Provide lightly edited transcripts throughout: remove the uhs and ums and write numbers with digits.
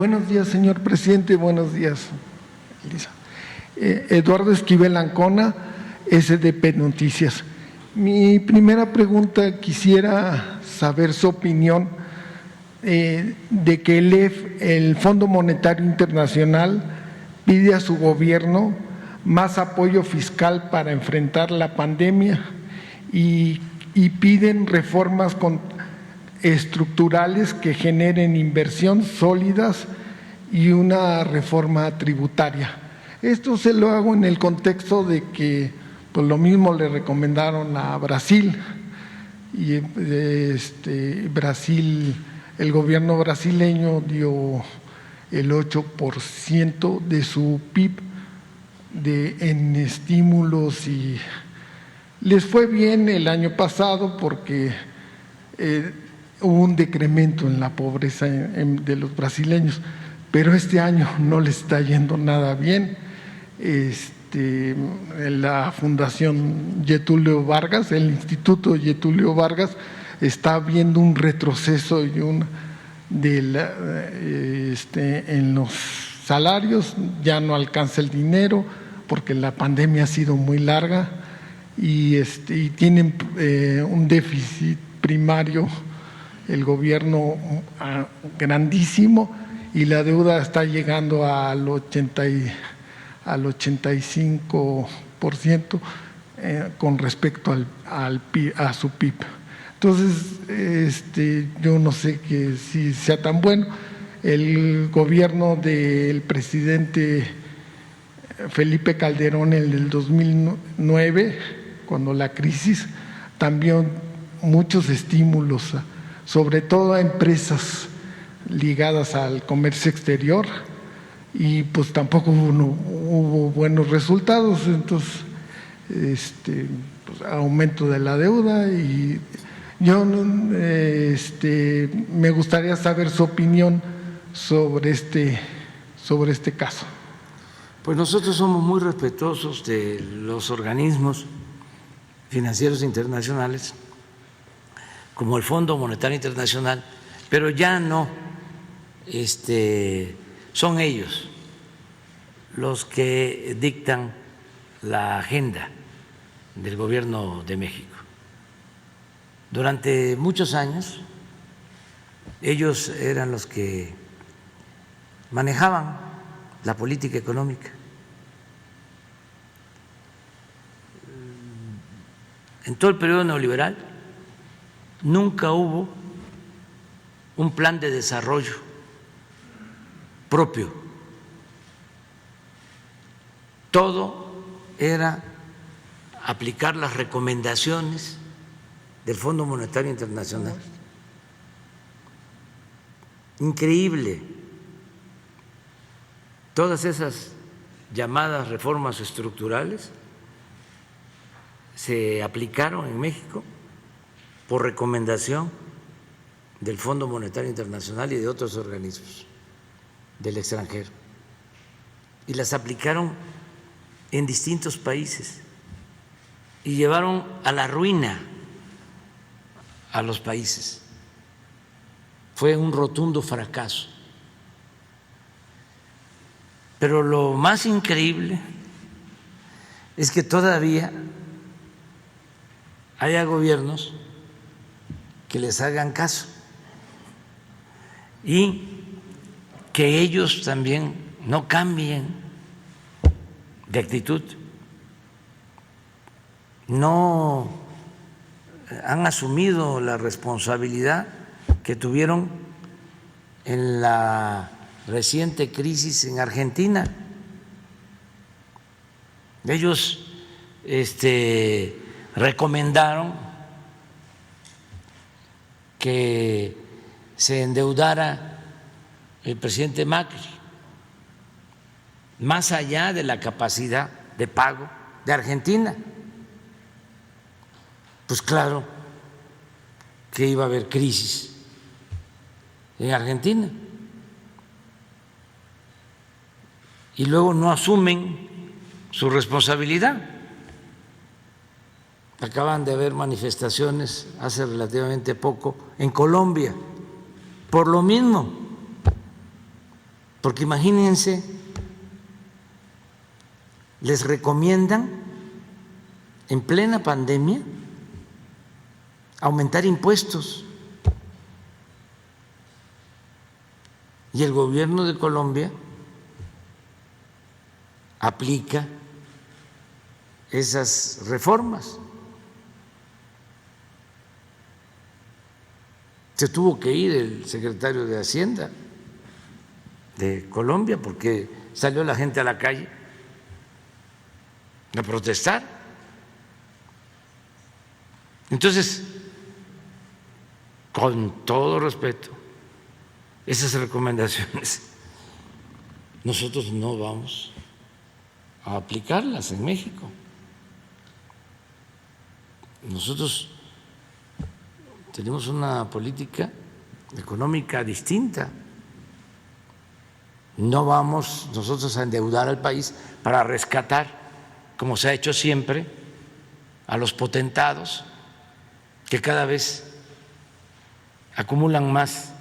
Buenos días, señor presidente. Buenos días, Elisa. Eduardo Esquivel Ancona, SDP Noticias. Mi primera pregunta, quisiera saber su opinión de que el Fondo Monetario Internacional pide a su gobierno más apoyo fiscal para enfrentar la pandemia y piden reformas estructurales que generen inversión sólidas y una reforma tributaria. Esto se lo hago en el contexto de que pues lo mismo le recomendaron a Brasil y Brasil, el gobierno brasileño dio el 8% de su PIB en estímulos y les fue bien el año pasado porque hubo un decremento en la pobreza de los brasileños, pero este año no les está yendo nada bien. La Fundación Getúlio Vargas, el Instituto Getúlio Vargas, está viendo un retroceso y en los salarios, ya no alcanza el dinero porque la pandemia ha sido muy larga y tienen un déficit primario el gobierno grandísimo y la deuda está llegando al 85% con respecto a su PIB. Entonces, yo no sé que si sea tan bueno. El gobierno del presidente Felipe Calderón en el 2009, cuando la crisis, también muchos estímulos, sobre todo a empresas ligadas al comercio exterior, y pues tampoco hubo buenos resultados. Entonces, pues, aumento de la deuda y yo me gustaría saber su opinión sobre este caso. Pues nosotros somos muy respetuosos de los organismos financieros internacionales, como el Fondo Monetario Internacional, pero ya no son ellos los que dictan la agenda del Gobierno de México. Durante muchos años ellos eran los que manejaban la política económica. En todo el periodo neoliberal nunca hubo un plan de desarrollo propio. Todo era aplicar las recomendaciones del Fondo Monetario Internacional. Increíble. Todas esas llamadas reformas estructurales se aplicaron en México por recomendación del Fondo Monetario Internacional y de otros organismos del extranjero, y las aplicaron en distintos países y llevaron a la ruina a los países. Fue un rotundo fracaso. Pero lo más increíble es que todavía haya gobiernos que les hagan caso y que ellos también no cambien de actitud, no han asumido la responsabilidad que tuvieron en la reciente crisis en Argentina. Ellos recomendaron que se endeudara el presidente Macri más allá de la capacidad de pago de Argentina. Pues claro que iba a haber crisis en Argentina. Y luego no asumen su responsabilidad. Acaban de haber manifestaciones hace relativamente poco en Colombia, por lo mismo. Porque imagínense, les recomiendan en plena pandemia aumentar impuestos. Y el gobierno de Colombia aplica esas reformas. Se tuvo que ir el secretario de Hacienda de Colombia porque salió la gente a la calle a protestar. Entonces, con todo respeto, esas recomendaciones nosotros no vamos a aplicarlas en México. Nosotros tenemos una política económica distinta. No vamos nosotros a endeudar al país para rescatar, como se ha hecho siempre, a los potentados que cada vez acumulan más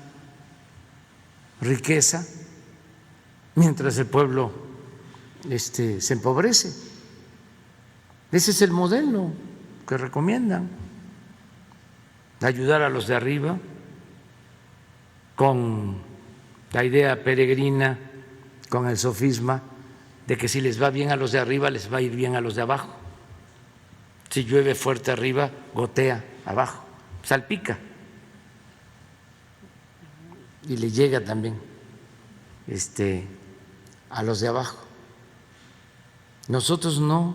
riqueza mientras el pueblo se empobrece. Ese es el modelo que recomiendan, ayudar a los de arriba con la idea peregrina, con el sofisma de que si les va bien a los de arriba, les va a ir bien a los de abajo. Si llueve fuerte arriba, gotea abajo, salpica y le llega también a los de abajo. Nosotros no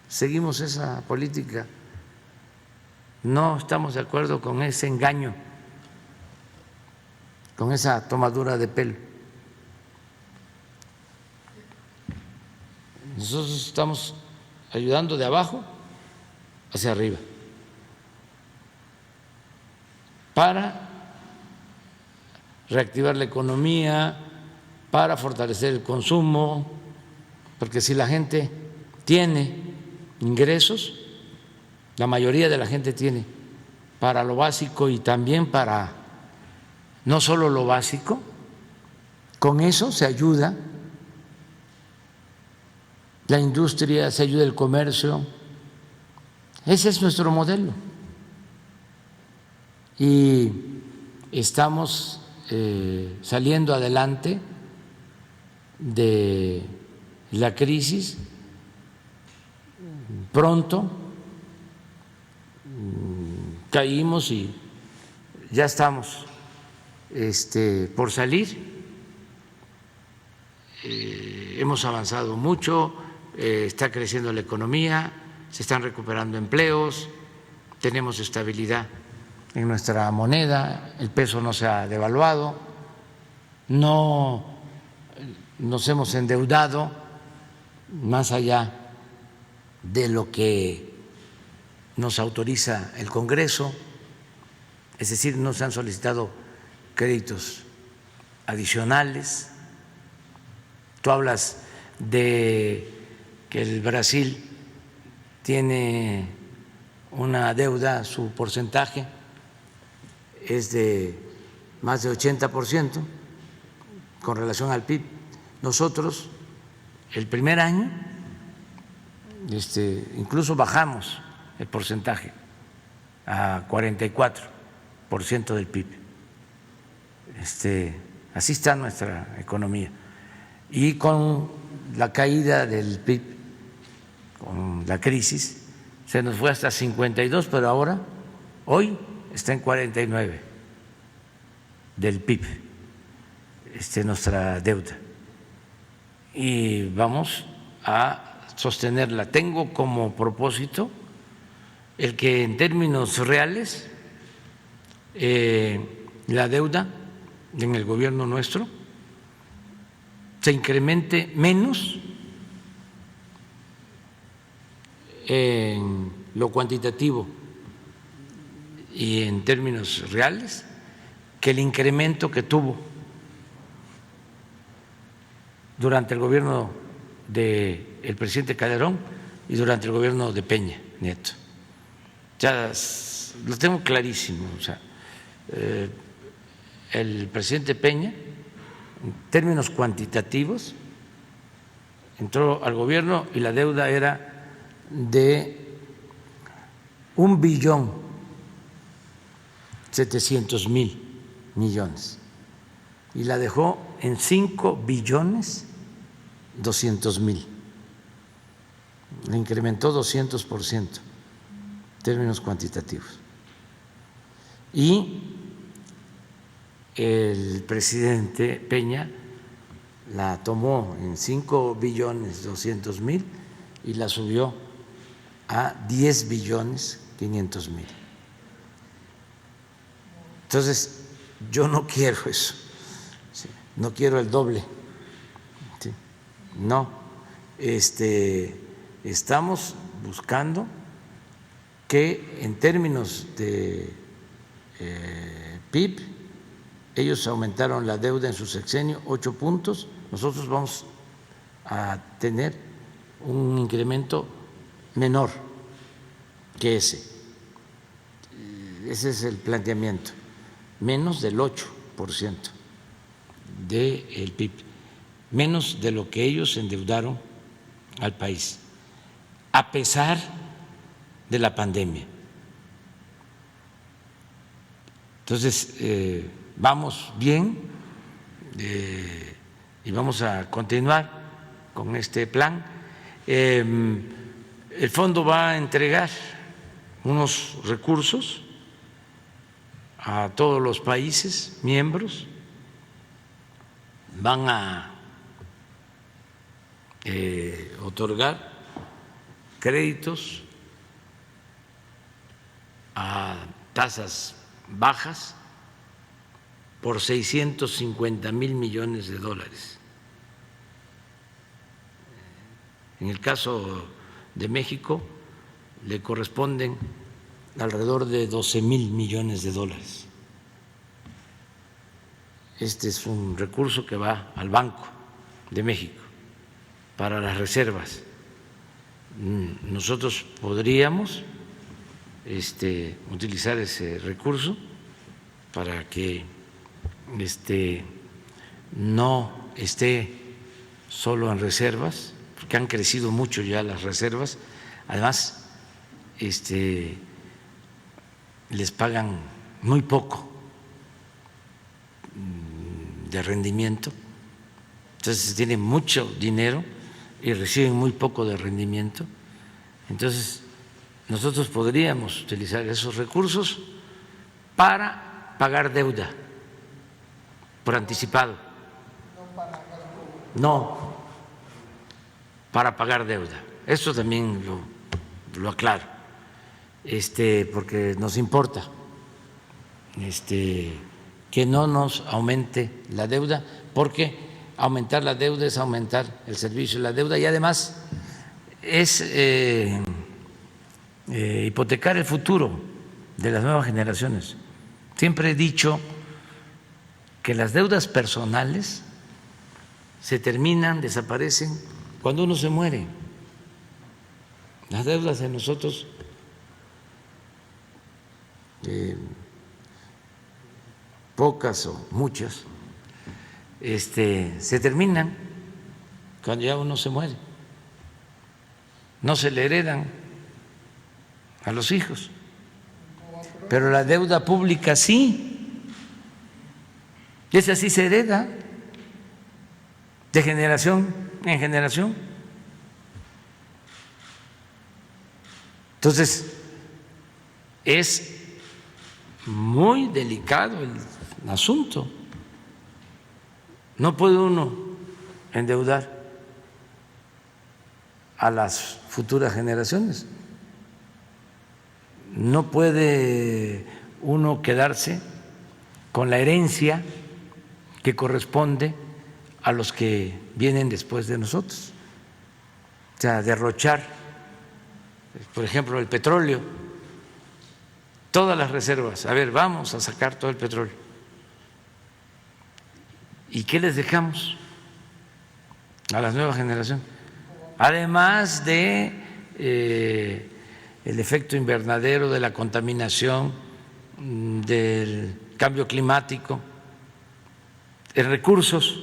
seguimos esa política, no estamos de acuerdo con ese engaño, con esa tomadura de pelo. Nosotros estamos ayudando de abajo hacia arriba para reactivar la economía, para fortalecer el consumo, porque si la gente tiene ingresos, la mayoría de la gente tiene para lo básico y también para no solo lo básico, con eso se ayuda la industria, se ayuda el comercio. Ese es nuestro modelo. Y estamos saliendo adelante de la crisis pronto. Caímos y ya estamos por salir. Hemos avanzado mucho, está creciendo la economía, se están recuperando empleos, tenemos estabilidad en nuestra moneda, el peso no se ha devaluado, no nos hemos endeudado más allá de lo que nos autoriza el Congreso, es decir, no se han solicitado créditos adicionales. Tú hablas de que el Brasil tiene una deuda, su porcentaje es de más de 80% con relación al PIB. Nosotros, el primer año, incluso bajamos el porcentaje a 44% del PIB. Así está nuestra economía. Y con la caída del PIB, con la crisis, se nos fue hasta 52, pero ahora, hoy, está en 49 del PIB, nuestra deuda. Y vamos a sostenerla. Tengo como propósito el que en términos reales la deuda en el gobierno nuestro se incremente menos en lo cuantitativo y en términos reales que el incremento que tuvo durante el gobierno del presidente Calderón y durante el gobierno de Peña Nieto. Ya lo tengo clarísimo. O sea, el presidente Peña en términos cuantitativos, entró al gobierno y la deuda era de 1.700.000.000.000 y la dejó en 5.200.000.000. Le incrementó 200% en términos cuantitativos. Y el presidente Peña la tomó en 5.200.000.000 y la subió a 10.500.000.000. Entonces, yo no quiero eso, ¿sí? No quiero el doble, ¿sí? No, estamos buscando que en términos de PIB, ellos aumentaron la deuda en su sexenio 8 puntos, nosotros vamos a tener un incremento menor que ese. Ese es el planteamiento, menos del 8% del PIB, menos de lo que ellos endeudaron al país, a pesar de la pandemia. Entonces, vamos bien y vamos a continuar con este plan. El fondo va a entregar unos recursos a todos los países miembros, van a otorgar créditos a tasas bajas por 650.000 millones de dólares. En el caso de México le corresponden alrededor de 12.000 millones de dólares. Este es un recurso que va al Banco de México para las reservas. Nosotros podríamos utilizar ese recurso para que no esté solo en reservas, porque han crecido mucho ya las reservas. Además, les pagan muy poco de rendimiento, entonces tienen mucho dinero y reciben muy poco de rendimiento. Entonces, nosotros podríamos utilizar esos recursos para pagar deuda por anticipado. No, para pagar deuda. Eso también lo aclaro, porque nos importa que no nos aumente la deuda, porque aumentar la deuda es aumentar el servicio de la deuda y además es hipotecar el futuro de las nuevas generaciones. Siempre he dicho que las deudas personales se terminan, desaparecen cuando uno se muere. Las deudas de nosotros pocas o muchas se terminan cuando ya uno se muere, no se le heredan a los hijos, pero la deuda pública sí, esa sí se hereda de generación en generación. Entonces, es muy delicado el asunto. No puede uno endeudar a las futuras generaciones. No puede uno quedarse con la herencia que corresponde a los que vienen después de nosotros. O sea, derrochar, por ejemplo, el petróleo, todas las reservas. A ver, vamos a sacar todo el petróleo. ¿Y qué les dejamos a las nuevas generaciones? Además de el efecto invernadero, de la contaminación, del cambio climático, de recursos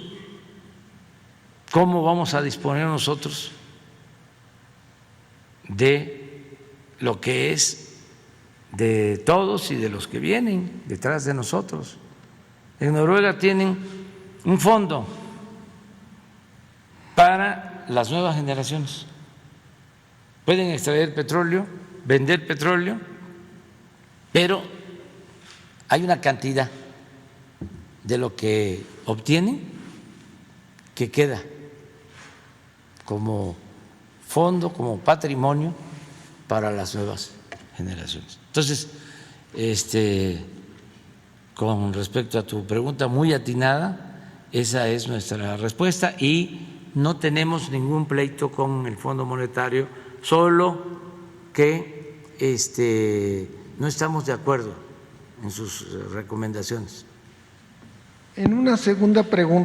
¿cómo vamos a disponer nosotros de lo que es de todos y de los que vienen detrás de nosotros? En Noruega tienen un fondo para las nuevas generaciones. Pueden extraer petróleo, vender petróleo, pero hay una cantidad de lo que obtienen que queda como fondo, como patrimonio para las nuevas generaciones. Entonces, con respecto a tu pregunta muy atinada, esa es nuestra respuesta y no tenemos ningún pleito con el Fondo Monetario, solo que no estamos de acuerdo en sus recomendaciones. En una segunda pregunta,